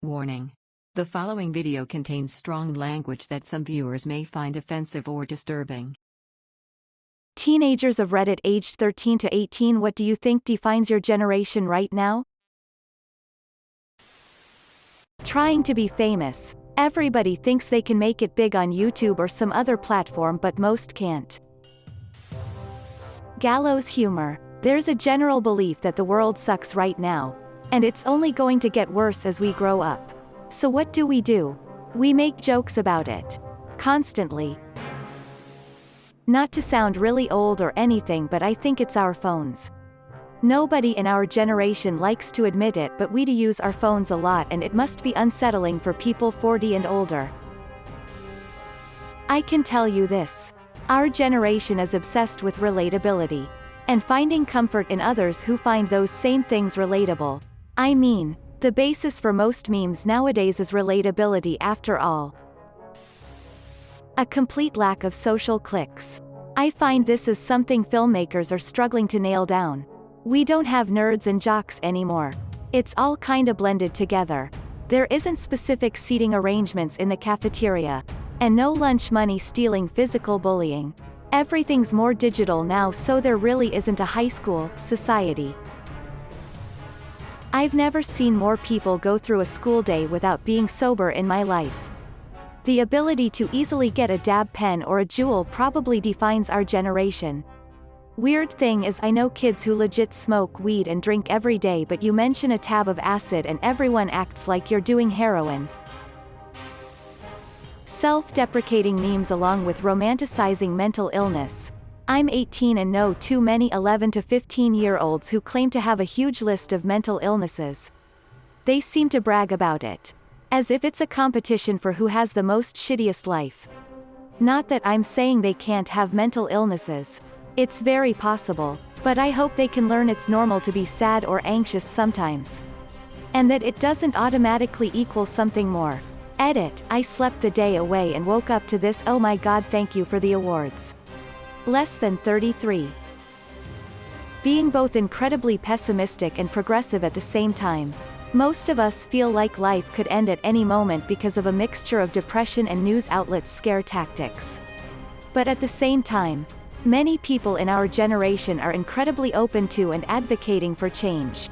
Warning. The following video contains strong language that some viewers may find offensive or disturbing. Teenagers of Reddit aged 13 to 18, what do you think defines your generation right now? Trying to be famous. Everybody thinks they can make it big on YouTube or some other platform, but most can't. Gallows humor. There's a general belief that the world sucks right now, and it's only going to get worse as we grow up. So what do? We make jokes about it. Constantly. Not to sound really old or anything, but I think it's our phones. Nobody in our generation likes to admit it, but we do use our phones a lot, and it must be unsettling for people 40 and older. I can tell you this. Our generation is obsessed with relatability. And finding comfort in others who find those same things relatable. I mean, the basis for most memes nowadays is relatability after all. A complete lack of social clicks. I find this is something filmmakers are struggling to nail down. We don't have nerds and jocks anymore. It's all kinda blended together. There isn't specific seating arrangements in the cafeteria. And no lunch money stealing physical bullying. Everything's more digital now, so there really isn't a high school society. I've never seen more people go through a school day without being sober in my life. The ability to easily get a dab pen or a Juul probably defines our generation. Weird thing is, I know kids who legit smoke weed and drink every day, but you mention a tab of acid and everyone acts like you're doing heroin. Self-deprecating memes along with romanticizing mental illness. I'm 18 and know too many 11 to 15-year-olds who claim to have a huge list of mental illnesses. They seem to brag about it. As if it's a competition for who has the most shittiest life. Not that I'm saying they can't have mental illnesses. It's very possible, but I hope they can learn it's normal to be sad or anxious sometimes. And that it doesn't automatically equal something more. Edit, I slept the day away and woke up to this, oh my god, thank you for the awards. Less than 33. Being both incredibly pessimistic and progressive at the same time. Most of us feel like life could end at any moment because of a mixture of depression and news outlets' scare tactics. But at the same time, many people in our generation are incredibly open to and advocating for change.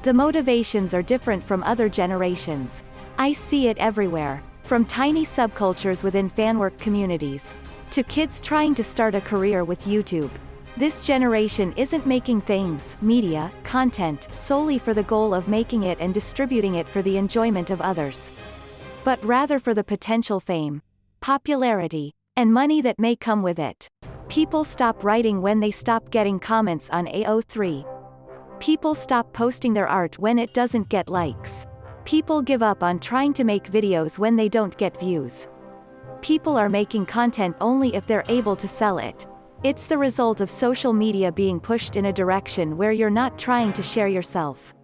The motivations are different from other generations. I see it everywhere, from tiny subcultures within fanwork communities, to kids trying to start a career with YouTube. This generation isn't making media, content, solely for the goal of making it and distributing it for the enjoyment of others. But rather for the potential fame, popularity, and money that may come with it. People stop writing when they stop getting comments on AO3. People stop posting their art when it doesn't get likes. People give up on trying to make videos when they don't get views. People are making content only if they're able to sell it. It's the result of social media being pushed in a direction where you're not trying to share yourself,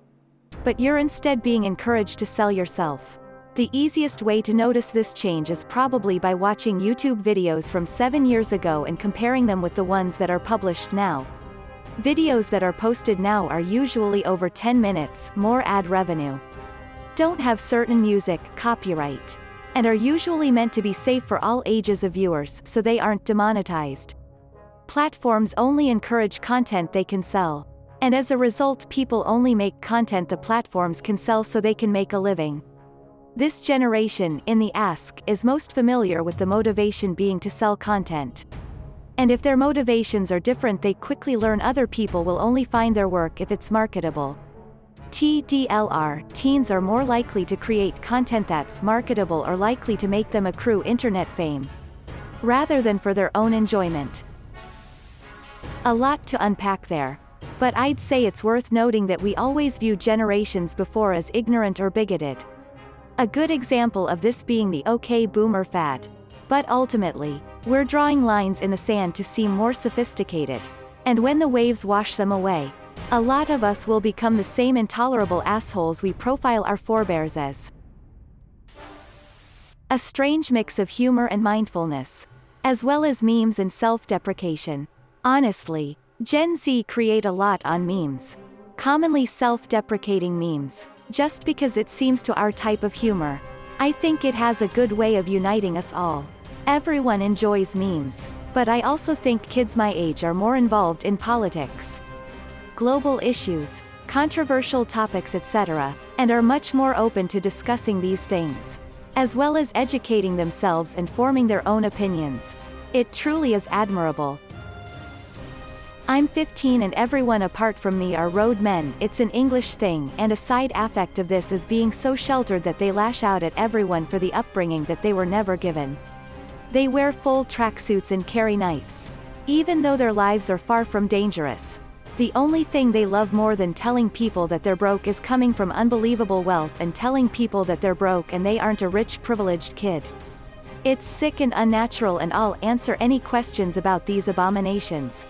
but you're instead being encouraged to sell yourself. The easiest way to notice this change is probably by watching YouTube videos from 7 years ago and comparing them with the ones that are published now. Videos that are posted now are usually over 10 minutes, more ad revenue. Don't have certain music copyright, and are usually meant to be safe for all ages of viewers, so they aren't demonetized. Platforms only encourage content they can sell, and as a result people only make content the platforms can sell so they can make a living. This generation, in the Ask, is most familiar with the motivation being to sell content. And if their motivations are different, they quickly learn other people will only find their work if it's marketable. TDLR, teens are more likely to create content that's marketable or likely to make them accrue internet fame, rather than for their own enjoyment. A lot to unpack there. But I'd say it's worth noting that we always view generations before as ignorant or bigoted. A good example of this being the OK Boomer fad. But ultimately, we're drawing lines in the sand to seem more sophisticated. And when the waves wash them away, a lot of us will become the same intolerable assholes we profile our forebears as. A strange mix of humor and mindfulness, as well as memes and self-deprecation. Honestly, Gen Z create a lot on memes. Commonly self-deprecating memes. just because it seems to our type of humor. I think it has a good way of uniting us all. Everyone enjoys memes. But I also think kids my age are more involved in politics, global issues, controversial topics etc., and are much more open to discussing these things, as well as educating themselves and forming their own opinions. It truly is admirable. I'm 15 and everyone apart from me are road men. It's an English thing, and a side effect of this is being so sheltered that they lash out at everyone for the upbringing that they were never given. They wear full tracksuits and carry knives. Even though their lives are far from dangerous, the only thing they love more than telling people that they're broke is coming from unbelievable wealth and telling people that they're broke and they aren't a rich privileged kid. It's sick and unnatural, and I'll answer any questions about these abominations.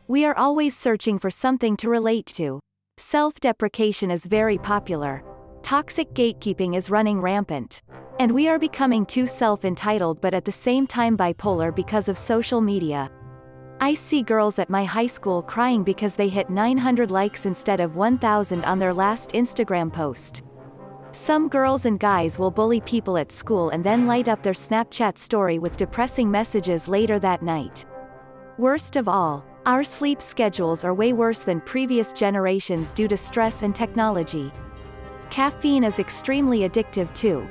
We are always searching for something to relate to. Self-deprecation is very popular. Toxic gatekeeping is running rampant. And we are becoming too self-entitled but at the same time bipolar because of social media. I see girls at my high school crying because they hit 900 likes instead of 1,000 on their last Instagram post. Some girls and guys will bully people at school and then light up their Snapchat story with depressing messages later that night. Worst of all, our sleep schedules are way worse than previous generations due to stress and technology. Caffeine is extremely addictive too.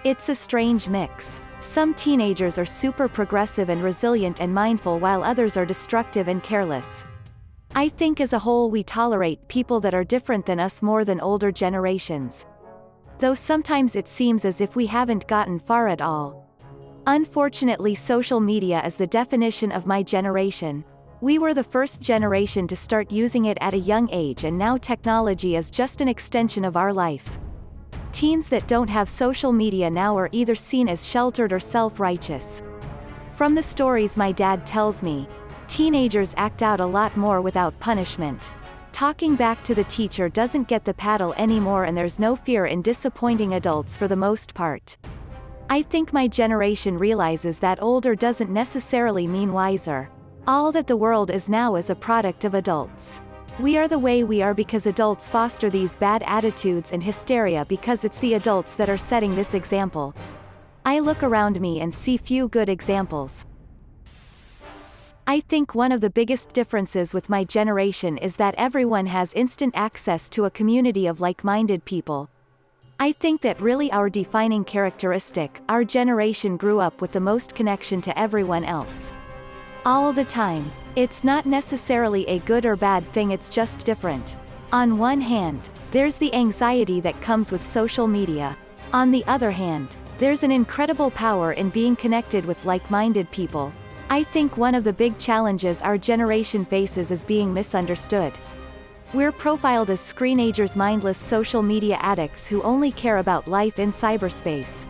It's a strange mix. Some teenagers are super progressive and resilient and mindful while others are destructive and careless. I think as a whole we tolerate people that are different than us more than older generations. Though sometimes it seems as if we haven't gotten far at all. Unfortunately, social media is the definition of my generation. We were the first generation to start using it at a young age, and now technology is just an extension of our life. Teens that don't have social media now are either seen as sheltered or self-righteous. From the stories my dad tells me, teenagers act out a lot more without punishment. Talking back to the teacher doesn't get the paddle anymore, and there's no fear in disappointing adults for the most part. I think my generation realizes that older doesn't necessarily mean wiser. All that the world is now is a product of adults. We are the way we are because adults foster these bad attitudes and hysteria because it's the adults that are setting this example. I look around me and see few good examples. I think one of the biggest differences with my generation is that everyone has instant access to a community of like-minded people. I think that really our defining characteristic. Our generation grew up with the most connection to everyone else. All the time. It's not necessarily a good or bad thing, it's just different. On one hand, there's the anxiety that comes with social media. On the other hand, there's an incredible power in being connected with like-minded people. I think one of the big challenges our generation faces is being misunderstood. We're profiled as screenagers, mindless social media addicts who only care about life in cyberspace.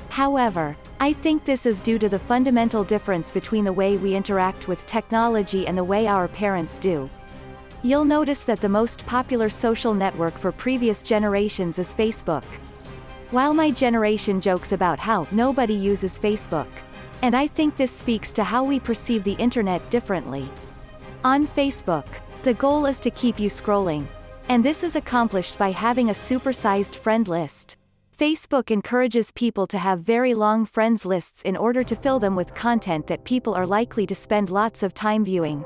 However, I think this is due to the fundamental difference between the way we interact with technology and the way our parents do. You'll notice that the most popular social network for previous generations is Facebook. While my generation jokes about how nobody uses Facebook. And I think this speaks to how we perceive the internet differently. On Facebook, the goal is to keep you scrolling. And this is accomplished by having a supersized friend list. Facebook encourages people to have very long friends lists in order to fill them with content that people are likely to spend lots of time viewing.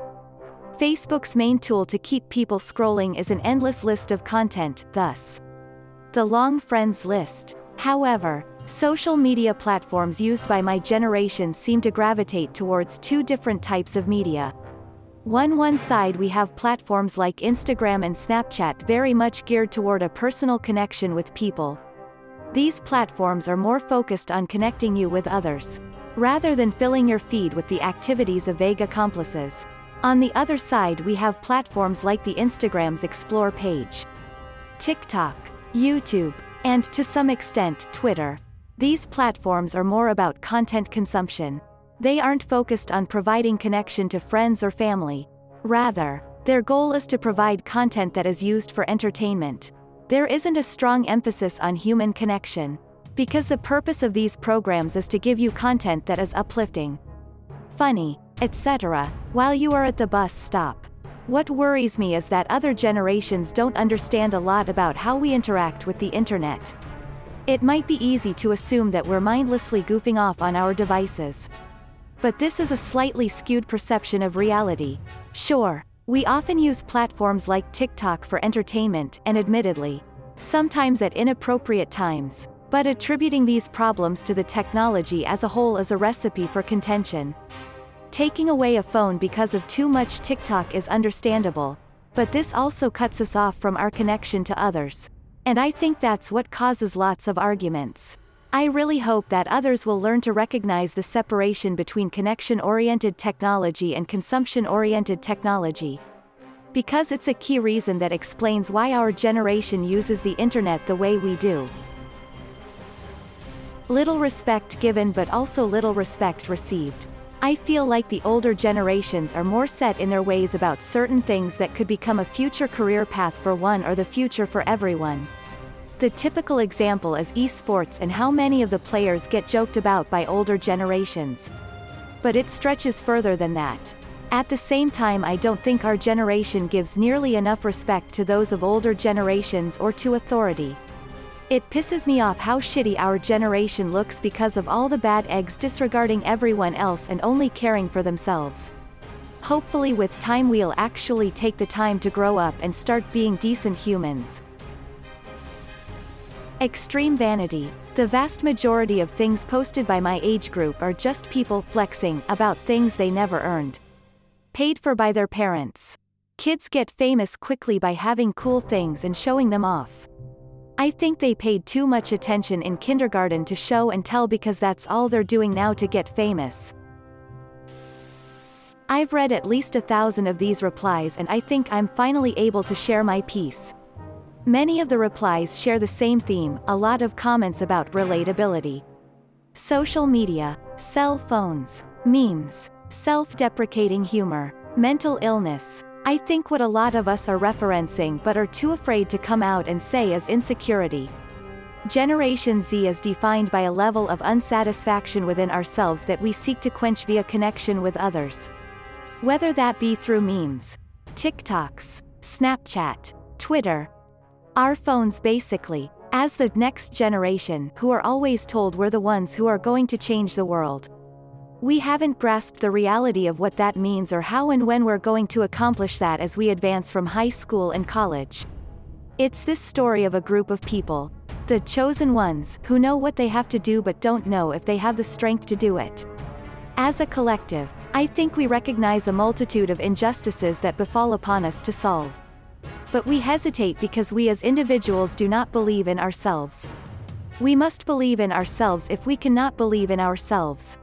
Facebook's main tool to keep people scrolling is an endless list of content, thus the long friends list. However, social media platforms used by my generation seem to gravitate towards two different types of media. On one side we have platforms like Instagram and Snapchat, very much geared toward a personal connection with people. These platforms are more focused on connecting you with others, rather than filling your feed with the activities of vague accomplices. On the other side we have platforms like the Instagram's Explore page, TikTok, YouTube, and to some extent Twitter. These platforms are more about content consumption. They aren't focused on providing connection to friends or family. Rather, their goal is to provide content that is used for entertainment. There isn't a strong emphasis on human connection, because the purpose of these programs is to give you content that is uplifting, funny, etc., while you are at the bus stop. What worries me is that other generations don't understand a lot about how we interact with the internet. It might be easy to assume that we're mindlessly goofing off on our devices. But this is a slightly skewed perception of reality. Sure, we often use platforms like TikTok for entertainment, and admittedly, sometimes at inappropriate times, but attributing these problems to the technology as a whole is a recipe for contention. Taking away a phone because of too much TikTok is understandable, but this also cuts us off from our connection to others. And I think that's what causes lots of arguments. I really hope that others will learn to recognize the separation between connection-oriented technology and consumption-oriented technology. Because it's a key reason that explains why our generation uses the internet the way we do. Little respect given but also little respect received. I feel like the older generations are more set in their ways about certain things that could become a future career path for one or the future for everyone. The typical example is esports and how many of the players get joked about by older generations. But it stretches further than that. At the same time, I don't think our generation gives nearly enough respect to those of older generations or to authority. It pisses me off how shitty our generation looks because of all the bad eggs disregarding everyone else and only caring for themselves. Hopefully with time we'll actually take the time to grow up and start being decent humans. Extreme vanity. The vast majority of things posted by my age group are just people flexing about things they never earned. Paid for by their parents. Kids get famous quickly by having cool things and showing them off. I think they paid too much attention in kindergarten to show and tell because that's all they're doing now to get famous. I've read at least 1,000 of these replies and I think I'm finally able to share my piece. Many of the replies share the same theme, a lot of comments about relatability. Social media, cell phones, memes, self-deprecating humor, mental illness. I think what a lot of us are referencing but are too afraid to come out and say is insecurity. Generation Z is defined by a level of unsatisfaction within ourselves that we seek to quench via connection with others. Whether that be through memes, TikToks, Snapchat, Twitter, our phones basically, as the next generation who are always told we're the ones who are going to change the world. We haven't grasped the reality of what that means or how and when we're going to accomplish that as we advance from high school and college. It's this story of a group of people, the chosen ones, who know what they have to do but don't know if they have the strength to do it. As a collective, I think we recognize a multitude of injustices that befall upon us to solve. But we hesitate because we as individuals do not believe in ourselves. We must believe in ourselves if we cannot believe in ourselves.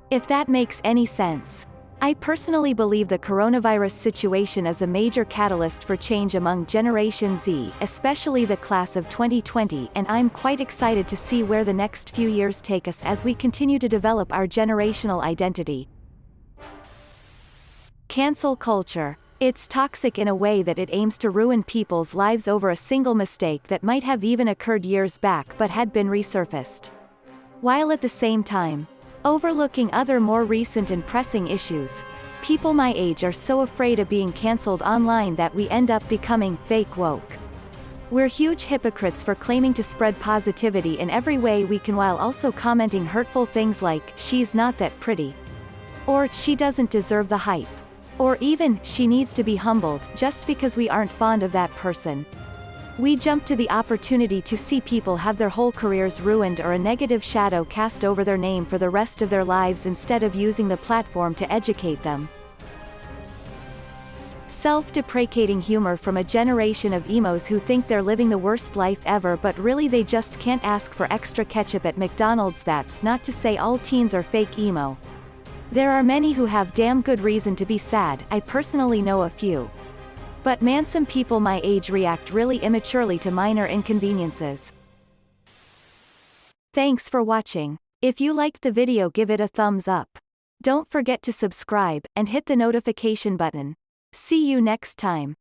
If that makes any sense. I personally believe the coronavirus situation is a major catalyst for change among Generation Z, especially the class of 2020, and I'm quite excited to see where the next few years take us as we continue to develop our generational identity. Cancel culture. It's toxic in a way that it aims to ruin people's lives over a single mistake that might have even occurred years back but had been resurfaced. While at the same time, overlooking other more recent and pressing issues. People my age are so afraid of being cancelled online that we end up becoming fake woke. We're huge hypocrites for claiming to spread positivity in every way we can while also commenting hurtful things like, "She's not that pretty," or "She doesn't deserve the hype," or even, "She needs to be humbled," just because we aren't fond of that person. We jump to the opportunity to see people have their whole careers ruined or a negative shadow cast over their name for the rest of their lives instead of using the platform to educate them. Self-deprecating humor from a generation of emos who think they're living the worst life ever but really they just can't ask for extra ketchup at McDonald's. That's not to say all teens are fake emo. There are many who have damn good reason to be sad. I personally know a few. But man, some people my age react really immaturely to minor inconveniences. Thanks for watching. If you liked the video, give it a thumbs up. Don't forget to subscribe, and hit the notification button. See you next time.